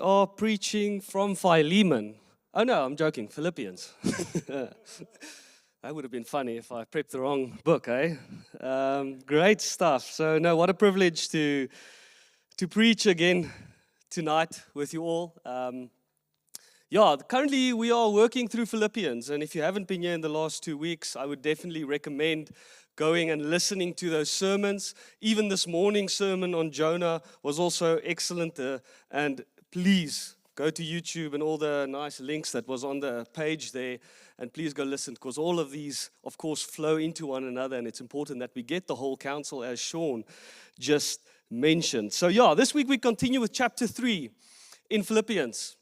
Are preaching from Philemon. Oh no, I'm joking, Philippians. That would have been funny if I prepped the wrong book, eh? Great stuff. So no, what a privilege to preach again tonight with you all. Currently we are working through Philippians, and if you haven't been here in the last 2 weeks, I would definitely recommend going and listening to those sermons. Even this morning's sermon on Jonah was also excellent, and please go to YouTube and all the nice links that was on the page there, and please go listen, because all of these, of course, flow into one another, and it's important that we get the whole counsel, as Sean just mentioned. So this week we continue with chapter 3 in Philippians.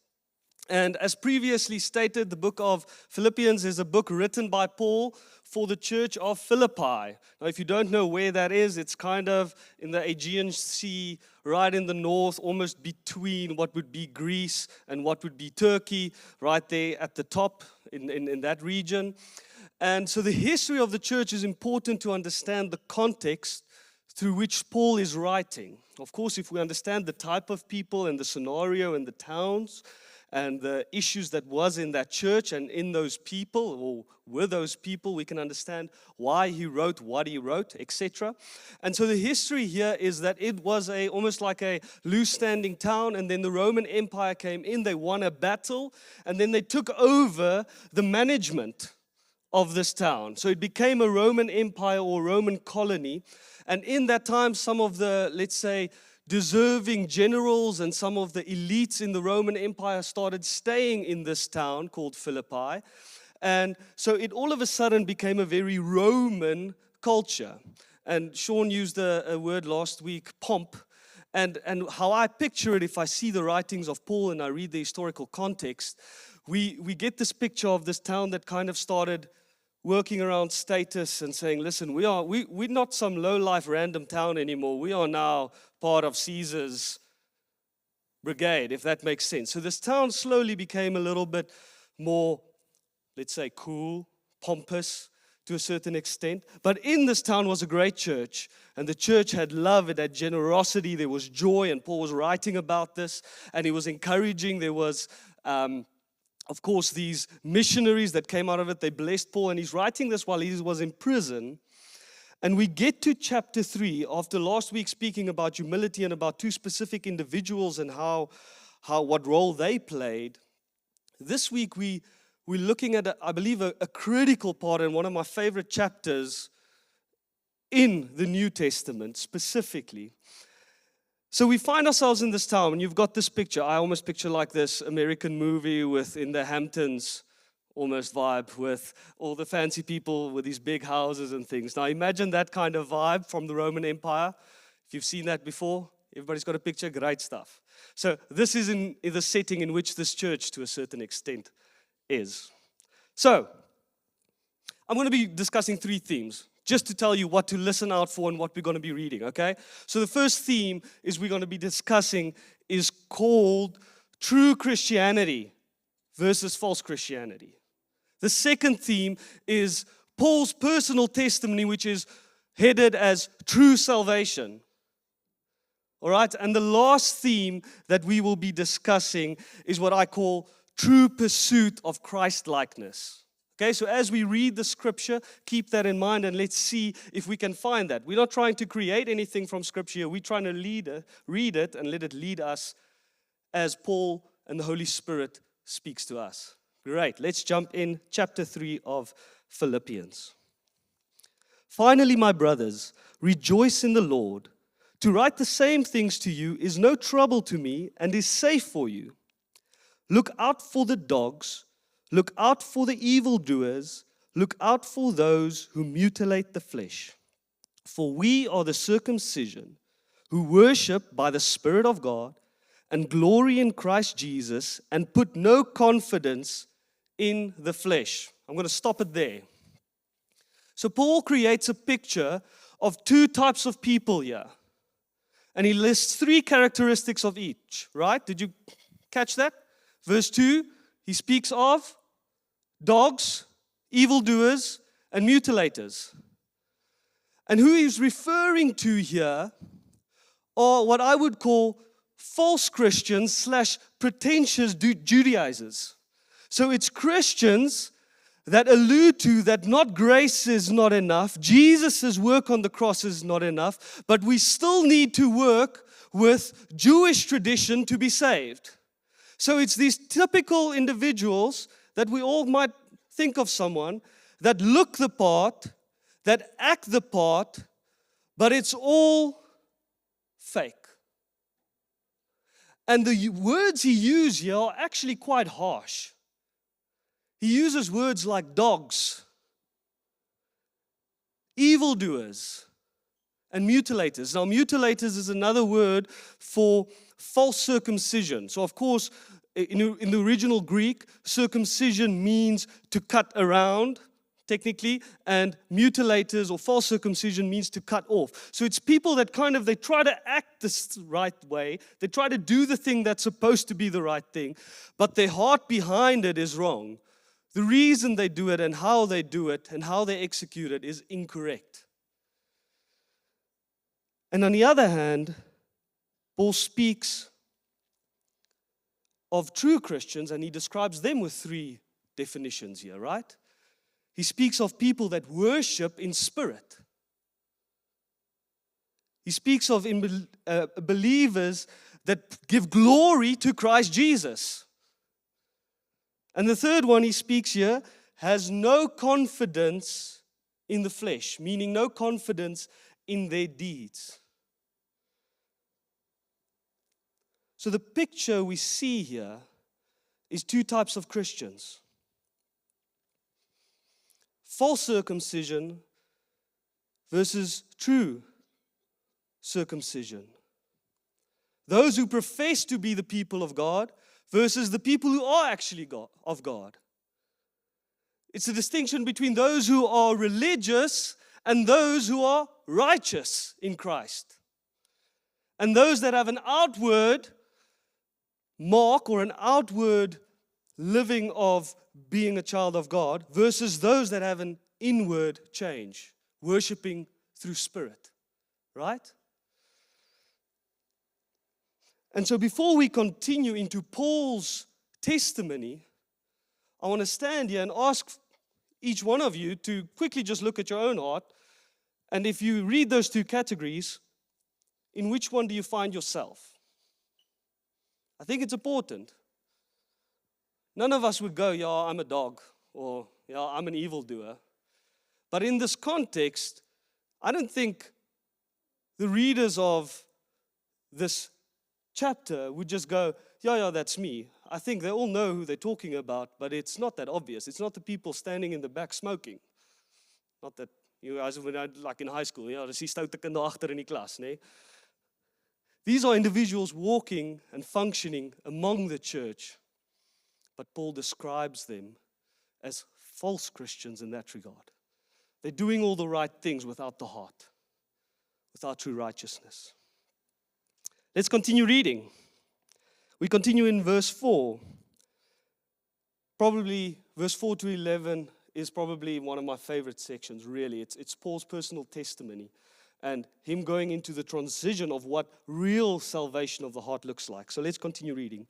And as previously stated, the book of Philippians is a book written by Paul for the church of Philippi. Now, if you don't know where that is, it's kind of in the Aegean Sea, right in the north, almost between what would be Greece and what would be Turkey, right there at the top in that region. And so the history of the church is important to understand the context through which Paul is writing. Of course, if we understand the type of people and the scenario and the towns, and the issues that was in that church and in those people, or with those people, we can understand why he wrote what he wrote, etc. And so the history here is that it was almost like a loose-standing town, and then the Roman Empire came in, they won a battle, and then they took over the management of this town. So it became a Roman Empire or Roman colony, and in that time, some of the, let's say, deserving generals and some of the elites in the Roman Empire started staying in this town called Philippi. And so it all of a sudden became a very Roman culture. And Sean used a word last week, pomp. And how I picture it, if I see the writings of Paul and I read the historical context, we get this picture of this town that kind of started working around status and saying, listen, we're not some low-life random town anymore. We are now part of Caesar's brigade, if that makes sense. So this town slowly became a little bit more, let's say, cool, pompous to a certain extent. But in this town was a great church, and the church had love, it had generosity, there was joy, and Paul was writing about this, and he was encouraging. There was of course, these missionaries that came out of it, they blessed Paul, and he's writing this while he was in prison. And we get to chapter 3, after last week speaking about humility and about two specific individuals and what role they played. This week we're looking at, I believe, a critical part and one of my favorite chapters in the New Testament specifically. So we find ourselves in this town, and you've got this picture. I almost picture like this American movie in the Hamptons almost vibe, with all the fancy people with these big houses and things. Now imagine that kind of vibe from the Roman Empire. If you've seen that before, everybody's got a picture, great stuff. So this is in the setting in which this church, to a certain extent, is. So I'm going to be discussing 3 themes, just to tell you what to listen out for and what we're going to be reading, okay? So the first theme we're going to be discussing is called True Christianity versus False Christianity. The second theme is Paul's personal testimony, which is headed as True Salvation. All right? And the last theme that we will be discussing is what I call True Pursuit of Christ-likeness. Okay, so as we read the scripture, keep that in mind, and let's see if we can find that. We're not trying to create anything from scripture. We're trying to read it and let it lead us as Paul and the Holy Spirit speaks to us. Great, let's jump in chapter 3 of Philippians. Finally, my brothers, rejoice in the Lord. To write the same things to you is no trouble to me and is safe for you. Look out for the dogs. Look out for the evildoers. Look out for those who mutilate the flesh. For we are the circumcision who worship by the Spirit of God and glory in Christ Jesus and put no confidence in the flesh. I'm going to stop it there. So Paul creates a picture of 2 types of people here. And he lists 3 characteristics of each, right? Did you catch that? Verse 2, he speaks of dogs, evildoers, and mutilators. And who he's referring to here are what I would call false Christians slash pretentious Judaizers. So it's Christians that allude to that not grace is not enough, Jesus' work on the cross is not enough, but we still need to work with Jewish tradition to be saved. So it's these typical individuals that we all might think of someone that look the part, that act the part, but it's all fake. And the words he uses here are actually quite harsh. He uses words like dogs, evildoers, and mutilators. Now, mutilators is another word for false circumcision. So, of course, in the original Greek, circumcision means to cut around, technically, and mutilators or false circumcision means to cut off. So it's people that they try to act the right way, they try to do the thing that's supposed to be the right thing, but their heart behind it is wrong. The reason they do it and how they do it and how they execute it is incorrect. And on the other hand, Paul speaks of true Christians and he describes them with 3 definitions here, right? He speaks of people that worship in spirit. He speaks of believers that give glory to Christ Jesus. And the third one he speaks here has no confidence in the flesh, meaning no confidence in their deeds. So the picture we see here is 2 types of Christians. False circumcision versus true circumcision. Those who profess to be the people of God versus the people who are actually of God. It's a distinction between those who are religious and those who are righteous in Christ. And those that have an outward mark or an outward living of being a child of God versus those that have an inward change, worshiping through spirit, right? And so before we continue into Paul's testimony, I want to stand here and ask each one of you to quickly just look at your own heart. And if you read those 2 categories, in which one do you find yourself? I think it's important. None of us would go, yeah, I'm a dog, or yeah, I'm an evildoer. But in this context, I don't think the readers of this chapter would just go, yeah, that's me. I think they all know who they're talking about, but it's not that obvious. It's not the people standing in the back smoking. Not that, you guys, like in high school, ja, dis die stoute kinders agter in die klas, nee? These are individuals walking and functioning among the church, but Paul describes them as false Christians in that regard. They're doing all the right things without the heart, without true righteousness. Let's continue reading. We continue in verse 4. Probably verse 4 to 11 is probably one of my favorite sections, really. It's Paul's personal testimony and him going into the transition of what real salvation of the heart looks like. So let's continue reading.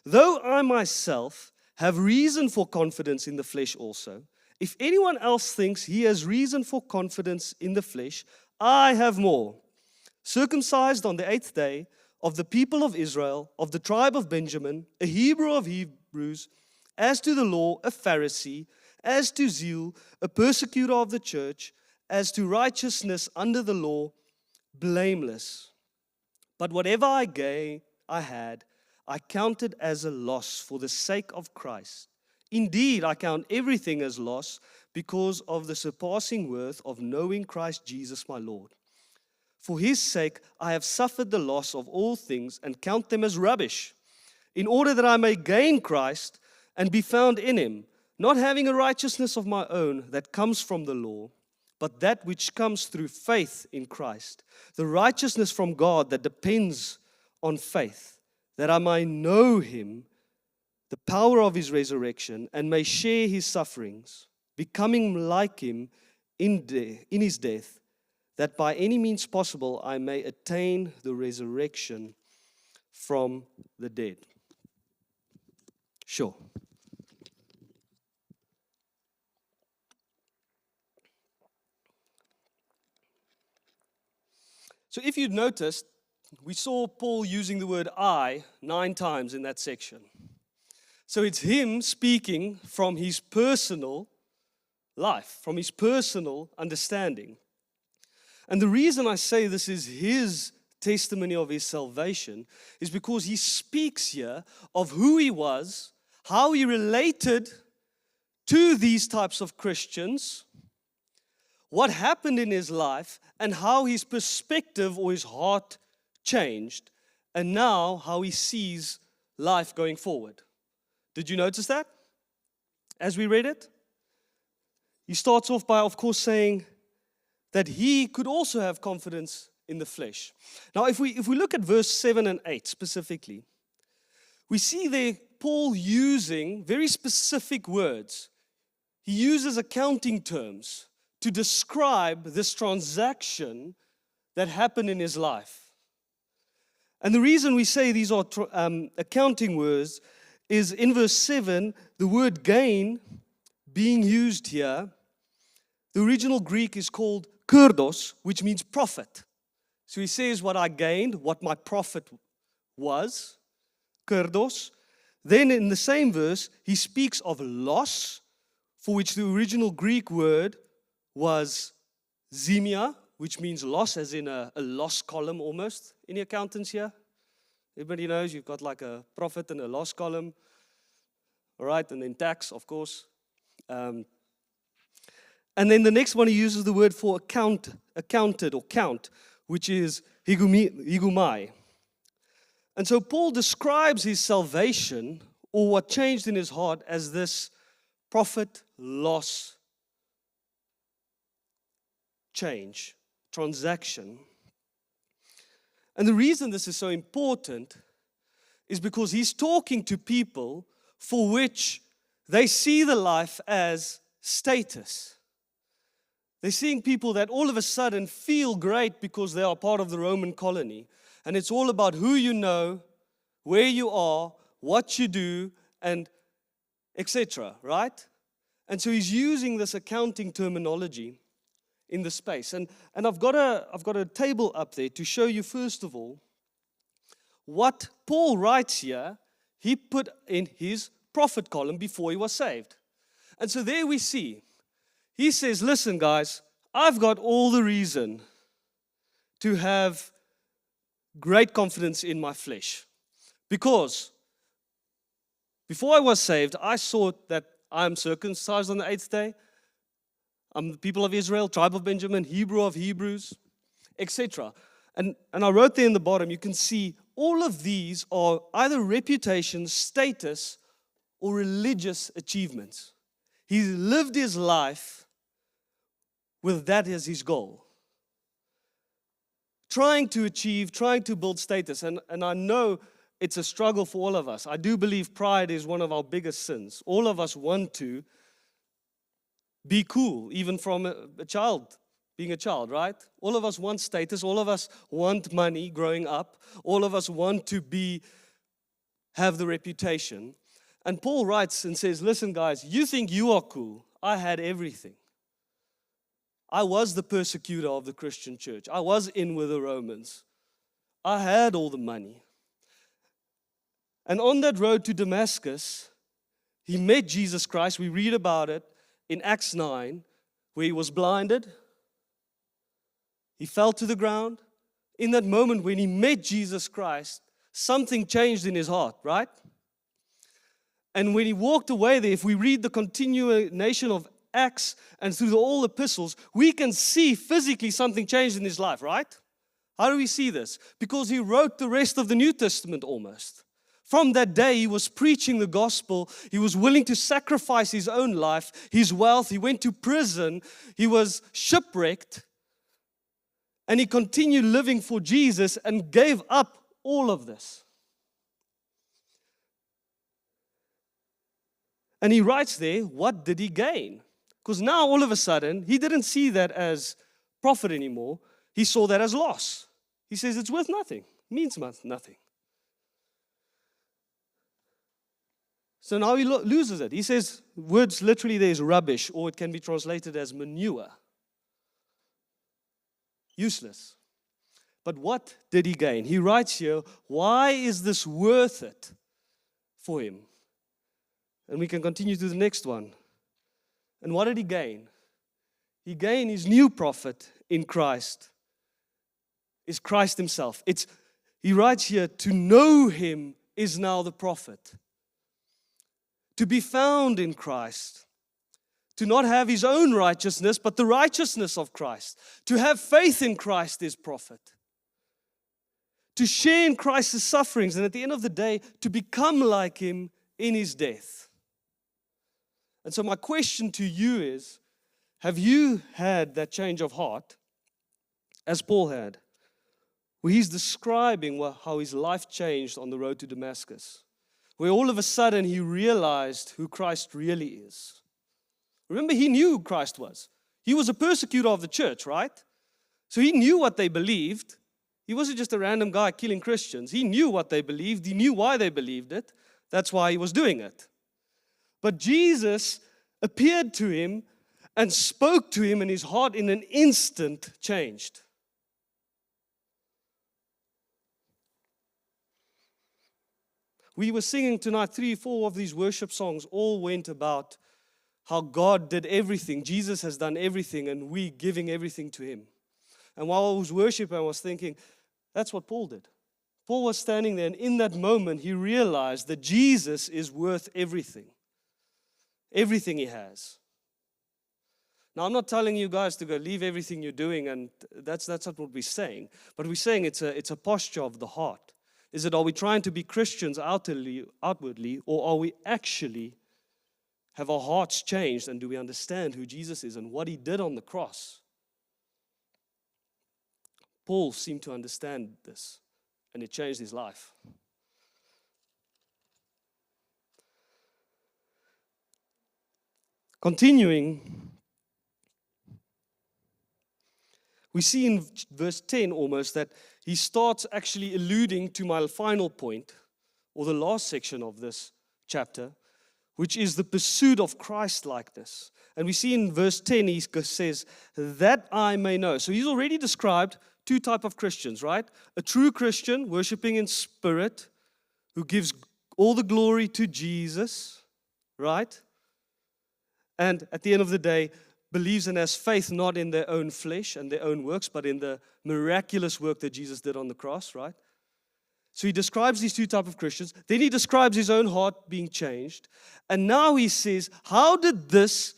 Though I myself have reason for confidence in the flesh also, if anyone else thinks he has reason for confidence in the flesh, I have more. Circumcised on the 8th day, of the people of Israel, of the tribe of Benjamin, a Hebrew of Hebrews, as to the law, a Pharisee, as to zeal, a persecutor of the church, as to righteousness under the law, blameless. But whatever I had, I counted as a loss for the sake of Christ. Indeed, I count everything as loss because of the surpassing worth of knowing Christ Jesus my Lord. For his sake, I have suffered the loss of all things and count them as rubbish, in order that I may gain Christ and be found in him, not having a righteousness of my own that comes from the law, but that which comes through faith in Christ, the righteousness from God that depends on faith, that I may know him, the power of his resurrection, and may share his sufferings, becoming like him in his death, that by any means possible I may attain the resurrection from the dead. Sure. So if you'd noticed, we saw Paul using the word I 9 times in that section. So it's him speaking from his personal life, from his personal understanding. And the reason I say this is his testimony of his salvation is because he speaks here of who he was, how he related to these types of Christians, what happened in his life, and how his perspective or his heart changed, and now how he sees life going forward. Did you notice that as we read it? He starts off by, of course, saying that he could also have confidence in the flesh. Now, if we look at verse 7 and 8 specifically, we see there Paul using very specific words. He uses accounting terms to describe this transaction that happened in his life. And the reason we say these are accounting words is in verse 7, the word gain being used here, the original Greek is called kurdos, which means profit. So he says what I gained, what my profit was, kurdos. Then in the same verse, he speaks of loss, for which the original Greek word was zimia, which means loss, as in a loss column almost. Any accountants here? Everybody knows you've got like a profit and a loss column. All right, and then tax, of course. And then the next one he uses the word for accounted or count, which is higumai. And so Paul describes his salvation, or what changed in his heart, as this profit-loss change, transaction. And the reason this is so important is because he's talking to people for which they see the life as status. They're seeing people that all of a sudden feel great because they are part of the Roman colony. And it's all about who you know, where you are, what you do, and etc., right? And so he's using this accounting terminology in the space. And I've got a table up there to show you, first of all, what Paul writes here, he put in his profit column before he was saved. And so there we see, he says, listen guys, I've got all the reason to have great confidence in my flesh. Because before I was saved, I thought that I'm circumcised on the 8th day. I'm the people of Israel, tribe of Benjamin, Hebrew of Hebrews, etc. And I wrote there in the bottom, you can see all of these are either reputation, status, or religious achievements. He lived his life with that as his goal. Trying to achieve, trying to build status. And I know it's a struggle for all of us. I do believe pride is one of our biggest sins. All of us want to be cool, even from a child, being a child, right? All of us want status. All of us want money growing up. All of us want to have the reputation. And Paul writes and says, listen guys, you think you are cool. I had everything. I was the persecutor of the Christian church. I was in with the Romans. I had all the money. And on that road to Damascus, he met Jesus Christ. We read about it in Acts 9, where he was blinded. He fell to the ground. In that moment when he met Jesus Christ, something changed in his heart, right? And when he walked away there, if we read the continuation of Acts and through all the epistles, we can see physically something changed in his life, right? How do we see this? Because he wrote the rest of the New Testament almost. From that day, he was preaching the gospel. He was willing to sacrifice his own life, his wealth. He went to prison. He was shipwrecked. And he continued living for Jesus and gave up all of this. And he writes there, what did he gain? Because now all of a sudden, he didn't see that as profit anymore. He saw that as loss. He says it's worth nothing. It means nothing. So now he loses it. He says, words literally there is rubbish, or it can be translated as manure. Useless. But what did he gain? He writes here, why is this worth it for him? And we can continue to the next one. And what did he gain? He gained his new profit in Christ. Is Christ himself. He writes here, to know him is now the profit. To be found in Christ. To not have his own righteousness, but the righteousness of Christ. To have faith in Christ is profit. To share in Christ's sufferings, and at the end of the day, to become like him in his death. And so my question to you is, have you had that change of heart, as Paul had, where he's describing how his life changed on the road to Damascus, where all of a sudden he realized who Christ really is. Remember, he knew who Christ was. He was a persecutor of the church, right? So he knew what they believed. He wasn't just a random guy killing Christians. He knew what they believed. He knew why they believed it. That's why he was doing it. But Jesus appeared to him and spoke to him, and his heart in an instant changed. We were singing tonight 3 or 4 of these worship songs, all went about how God did everything. Jesus has done everything, and we giving everything to him. And while I was worshiping, I was thinking, that's what Paul did. Paul was standing there, and in that moment, he realized that Jesus is worth everything. Everything he has. Now, I'm not telling you guys to go leave everything you're doing, and that's not what we're saying. But we're saying it's a posture of the heart. Are we trying to be Christians outwardly, or are we actually have our hearts changed, and do we understand who Jesus is and what he did on the cross? Paul seemed to understand this, and it changed his life. Continuing, we see in verse 10 almost that he starts actually alluding to my final point, or the last section of this chapter, which is the pursuit of Christ-likeness. And we see in verse 10, he says, that I may know. So he's already described 2 types of Christians, right? A true Christian, worshiping in spirit, who gives all the glory to Jesus, right? And at the end of the day, believes and has faith not in their own flesh and their own works, but in the miraculous work that Jesus did on the cross, right? So he describes these 2 types of Christians. Then he describes his own heart being changed. And now he says, how did this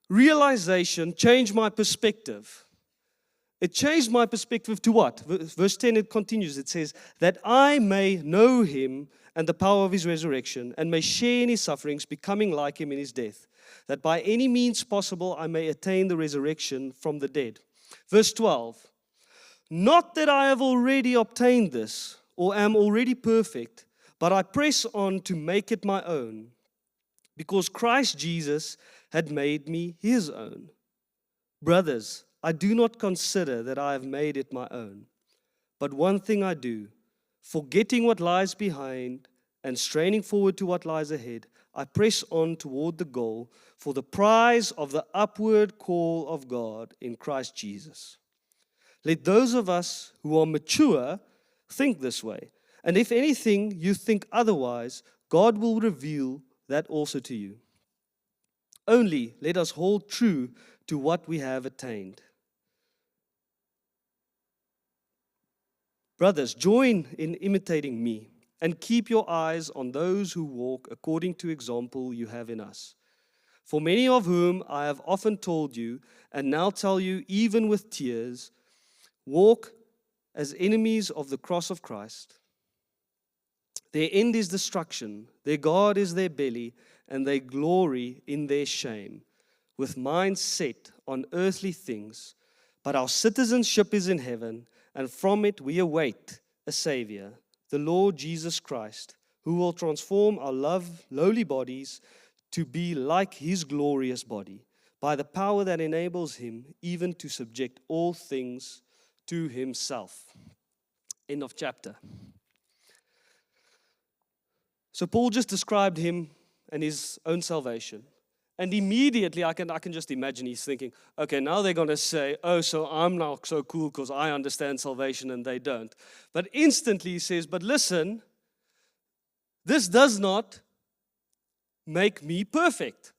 realization change my perspective? It changed my perspective to what? Verse 10, it continues. It says, that I may know him and the power of his resurrection, and may share in his sufferings, becoming like him in his death, that by any means possible I may attain the resurrection from the dead. Verse 12, not that I have already obtained this, or am already perfect, but I press on to make it my own, because Christ Jesus had made me his own. Brothers, I do not consider that I have made it my own, but one thing I do, forgetting what lies behind and straining forward to what lies ahead, I press on toward the goal for the prize of the upward call of God in Christ Jesus. Let those of us who are mature think this way. And if anything you think otherwise, God will reveal that also to you. Only let us hold true to what we have attained. Brothers, join in imitating me and keep your eyes on those who walk according to example you have in us. For many of whom I have often told you, and now tell you even with tears, walk as enemies of the cross of Christ. Their end is destruction, their God is their belly, and they glory in their shame, with minds set on earthly things. But our citizenship is in heaven, and from it we await a Savior, the Lord Jesus Christ, who will transform our lowly bodies to be like his glorious body, by the power that enables him even to subject all things to himself. End of chapter. So Paul just described him and his own salvation. And immediately, I can just imagine he's thinking, okay, now they're going to say, oh, so I'm now so cool because I understand salvation and they don't. But instantly he says, but listen, this does not make me perfect.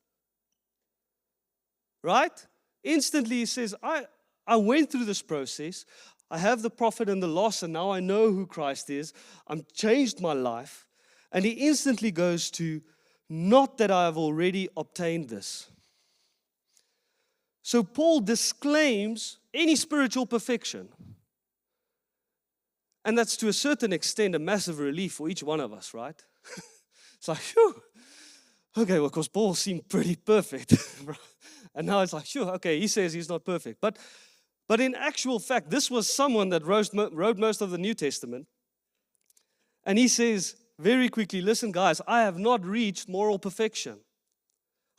Right? Instantly he says, I went through this process. I have the profit and the loss, and now I know who Christ is. I've changed my life. And he instantly goes to, not that I have already obtained this. So Paul disclaims any spiritual perfection. And that's to a certain extent a massive relief for each one of us, right? It's like, phew. Okay, well, because Paul seemed pretty perfect. And now it's like, sure, okay, he says he's not perfect. But in actual fact, this was someone that wrote most of the New Testament. And he says very quickly, listen, guys, I have not reached moral perfection.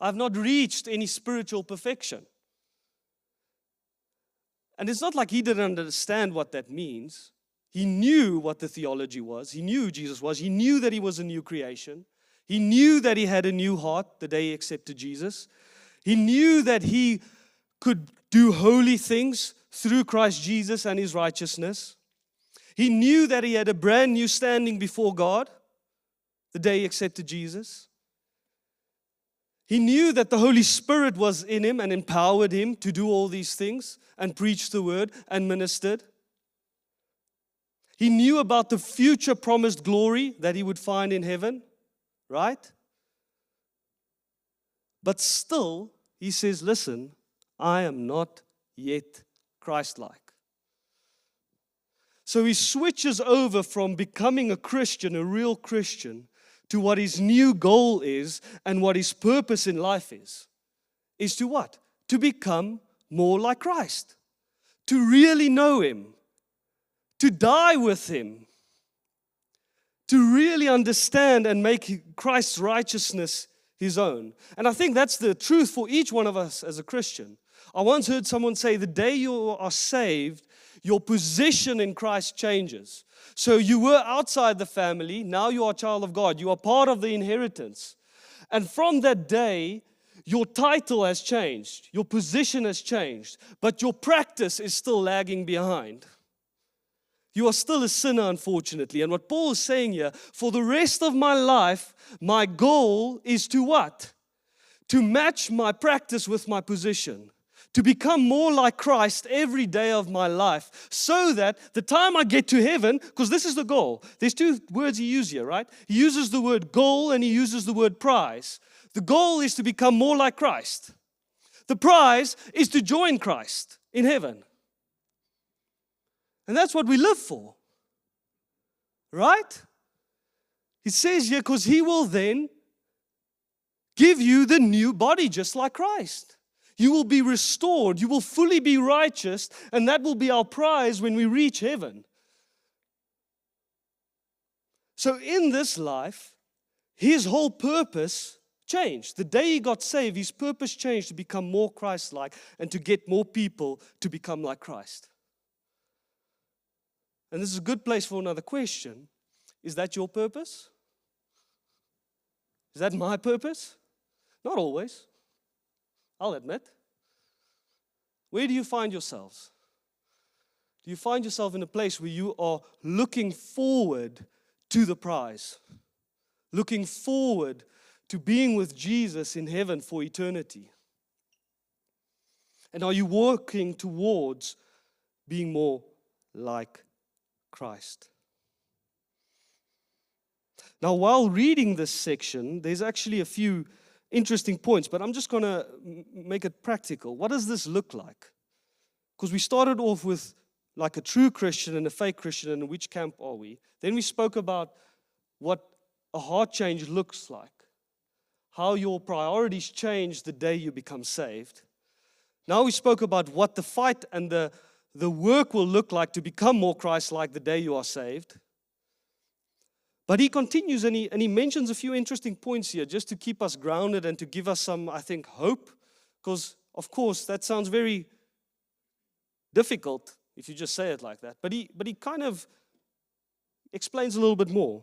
I have not reached any spiritual perfection. And it's not like he didn't understand what that means. He knew what the theology was. He knew who Jesus was. He knew that he was a new creation. He knew that he had a new heart the day he accepted Jesus. He knew that he could do holy things through Christ Jesus and his righteousness. He knew that he had a brand new standing before God the day he accepted Jesus. He knew that the Holy Spirit was in him and empowered him to do all these things and preach the word and ministered. He knew about the future promised glory that he would find in heaven, right? But still, he says, listen, I am not yet Christ-like. So he switches over from becoming a Christian, a real Christian, to what his new goal is and what his purpose in life is to what? To become more like Christ, to really know him, to die with him, to really understand and make Christ's righteousness his own. And I think that's the truth for each one of us as a Christian. I once heard someone say, the day you are saved, your position in Christ changes. So you were outside the family, now you are a child of God. You are part of the inheritance. And from that day, your title has changed. Your position has changed. But your practice is still lagging behind. You are still a sinner, unfortunately. And what Paul is saying here, for the rest of my life, my goal is to what? To match my practice with my position. To become more like Christ every day of my life, so that the time I get to heaven, because this is the goal. There's two words he uses here, right? He uses the word goal and he uses the word prize. The goal is to become more like Christ. The prize is to join Christ in heaven. And that's what we live for. Right? He says here, because he will then give you the new body just like Christ. You will be restored. You will fully be righteous. And that will be our prize when we reach heaven. So in this life, his whole purpose changed. The day he got saved, his purpose changed to become more Christ-like and to get more people to become like Christ. And this is a good place for another question. Is that your purpose? Is that my purpose? Not always. I'll admit. Where do you find yourselves? Do you find yourself in a place where you are looking forward to the prize? Looking forward to being with Jesus in heaven for eternity? And are you working towards being more like Christ? Now, while reading this section, there's actually a few interesting points, but I'm just going to make it practical. What does this look like? Because we started off with like a true Christian and a fake Christian, and in which camp are we? Then we spoke about what a heart change looks like, how your priorities change the day you become saved. Now we spoke about what the fight and the work will look like to become more Christ-like the day you are saved. But he continues and he mentions a few interesting points here just to keep us grounded and to give us some, I think, hope. Because, of course, that sounds very difficult if you just say it like that. But he kind of explains a little bit more.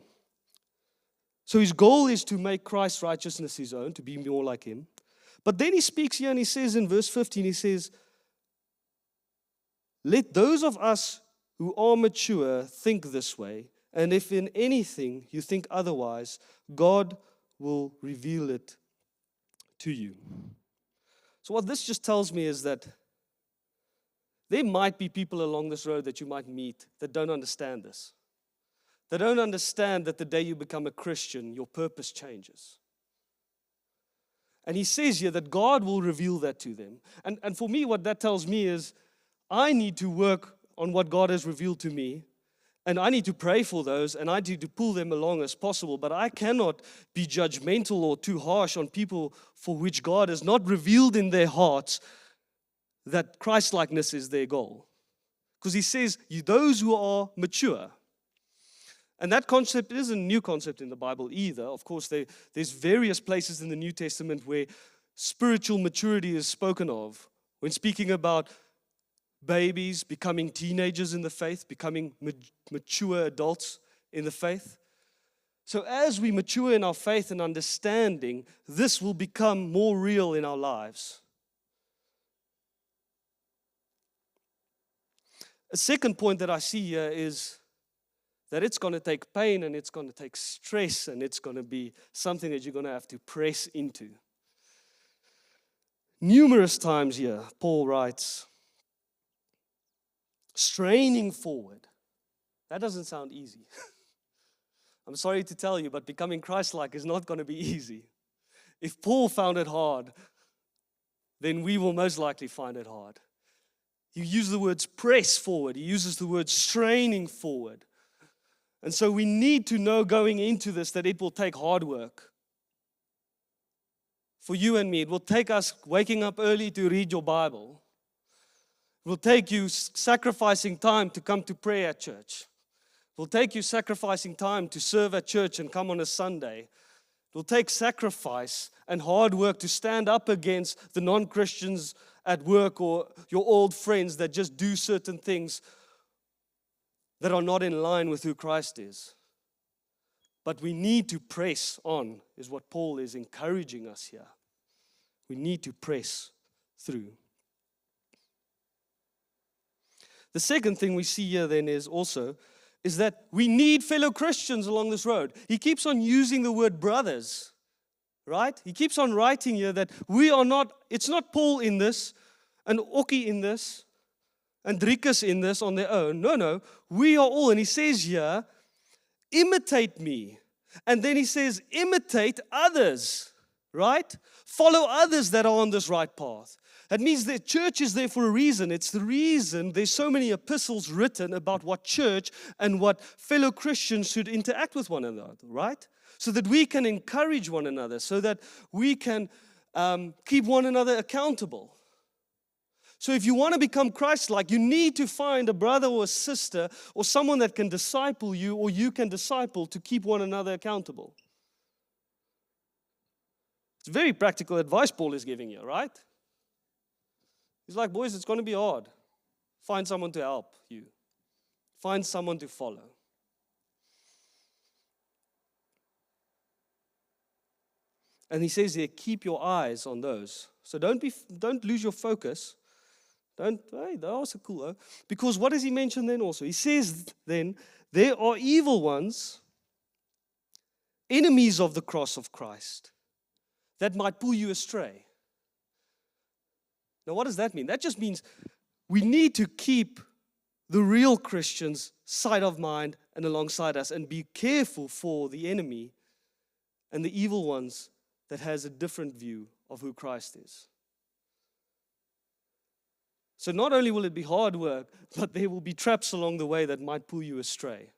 So his goal is to make Christ's righteousness his own, to be more like him. But then he speaks here and he says in verse 15, he says, let those of us who are mature think this way, and if in anything you think otherwise, God will reveal it to you. So what this just tells me is that there might be people along this road that you might meet that don't understand this. They don't understand that the day you become a Christian, your purpose changes. And he says here that God will reveal that to them. And for me, what that tells me is I need to work on what God has revealed to me. And I need to pray for those, and I need to pull them along as possible. But I cannot be judgmental or too harsh on people for which God has not revealed in their hearts that Christ-likeness is their goal. Because he says, those who are mature. And that concept isn't a new concept in the Bible either. Of course, there's various places in the New Testament where spiritual maturity is spoken of. When speaking about babies becoming teenagers in the faith, becoming mature adults in the faith. So as we mature in our faith and understanding, this will become more real in our lives. A second point that I see here is that it's going to take pain and it's going to take stress and it's going to be something that you're going to have to press into. Numerous times here, Paul writes, straining forward. That doesn't sound easy. I'm sorry to tell you, but becoming Christ-like is not going to be easy. If Paul found it hard, then we will most likely find it hard. He uses the words press forward. He uses the word straining forward. And so we need to know going into this that it will take hard work. For you and me, it will take us waking up early to read your Bible. It will take you sacrificing time to come to prayer at church. It will take you sacrificing time to serve at church and come on a Sunday. It will take sacrifice and hard work to stand up against the non-Christians at work or your old friends that just do certain things that are not in line with who Christ is. But we need to press on, is what Paul is encouraging us here. We need to press through. The second thing we see here then is that we need fellow Christians along this road. He keeps on using the word brothers, right? He keeps on writing here that we are not, it's not Paul in this, and Oki in this, and Drikus in this on their own. No, we are all, and he says here, imitate me. And then he says, imitate others, right? Follow others that are on this right path. That means the church is there for a reason. It's the reason there's so many epistles written about what church and what fellow Christians should interact with one another, right? So that we can encourage one another, so that we can keep one another accountable. So if you want to become Christ-like, you need to find a brother or a sister or someone that can disciple you or you can disciple to keep one another accountable. It's very practical advice Paul is giving you, right? He's like, boys, it's going to be hard. Find someone to help you. Find someone to follow. And he says here, keep your eyes on those. So don't lose your focus. Hey, that was cool, huh? Because what does he mention then also? He says then, there are evil ones, enemies of the cross of Christ, that might pull you astray. Now, what does that mean? That just means we need to keep the real Christians sight of mind and alongside us and be careful for the enemy and the evil ones that has a different view of who Christ is. So not only will it be hard work, but there will be traps along the way that might pull you astray.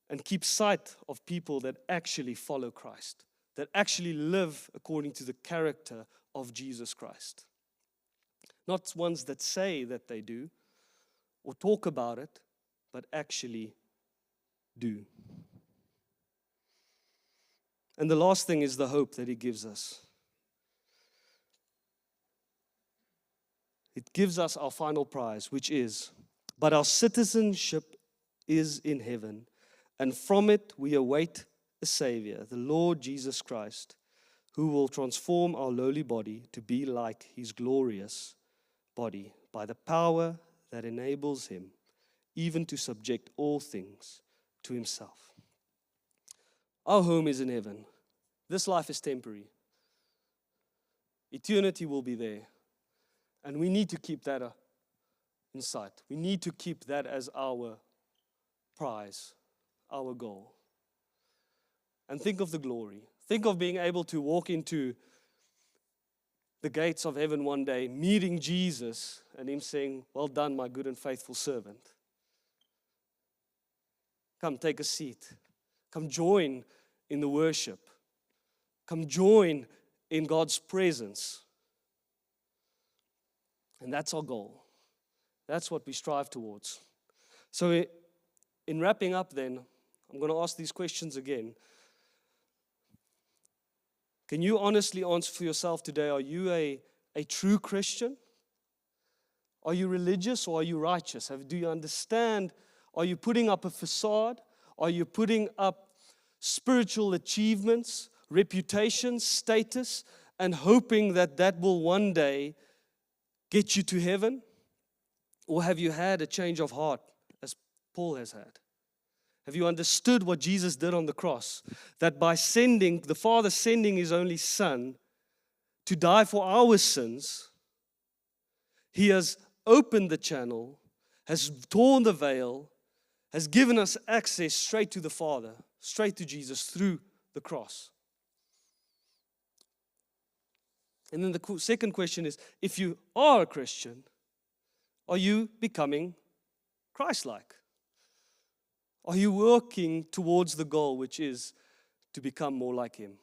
And keep sight of people that actually follow Christ, that actually live according to the character of Jesus Christ. Not ones that say that they do or talk about it, but actually do. And the last thing is the hope that he gives us. It gives us our final prize, which is, but our citizenship is in heaven, and from it we await a Savior, the Lord Jesus Christ, who will transform our lowly body to be like His glorious body by the power that enables Him even to subject all things to Himself. Our home is in heaven. This life is temporary. Eternity will be there. And we need to keep that in sight. We need to keep that as our prize, our goal. And think of the glory. Think of being able to walk into the gates of heaven one day, meeting Jesus, and Him saying, "Well done, my good and faithful servant. Come, take a seat. Come join in the worship. Come join in God's presence." And that's our goal. That's what we strive towards. So in wrapping up then, I'm going to ask these questions again. Can you honestly answer for yourself today, are you a true Christian? Are you religious or are you righteous? Do you understand? Are you putting up a facade? Are you putting up spiritual achievements, reputation, status, and hoping that that will one day get you to heaven? Or have you had a change of heart, as Paul has had? Have you understood what Jesus did on the cross? That by the Father sending His only Son to die for our sins, He has opened the channel, has torn the veil, has given us access straight to the Father, straight to Jesus through the cross. And then the second question is, if you are a Christian, are you becoming Christ-like? Are you working towards the goal, which is to become more like Him?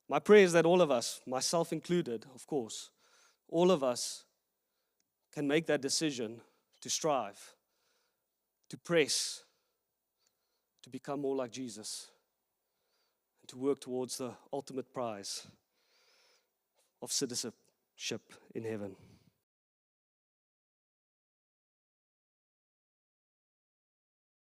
My prayer is that all of us, myself included, of course, all of us can make that decision to strive, to press, to become more like Jesus, and to work towards the ultimate prize of citizenship in heaven.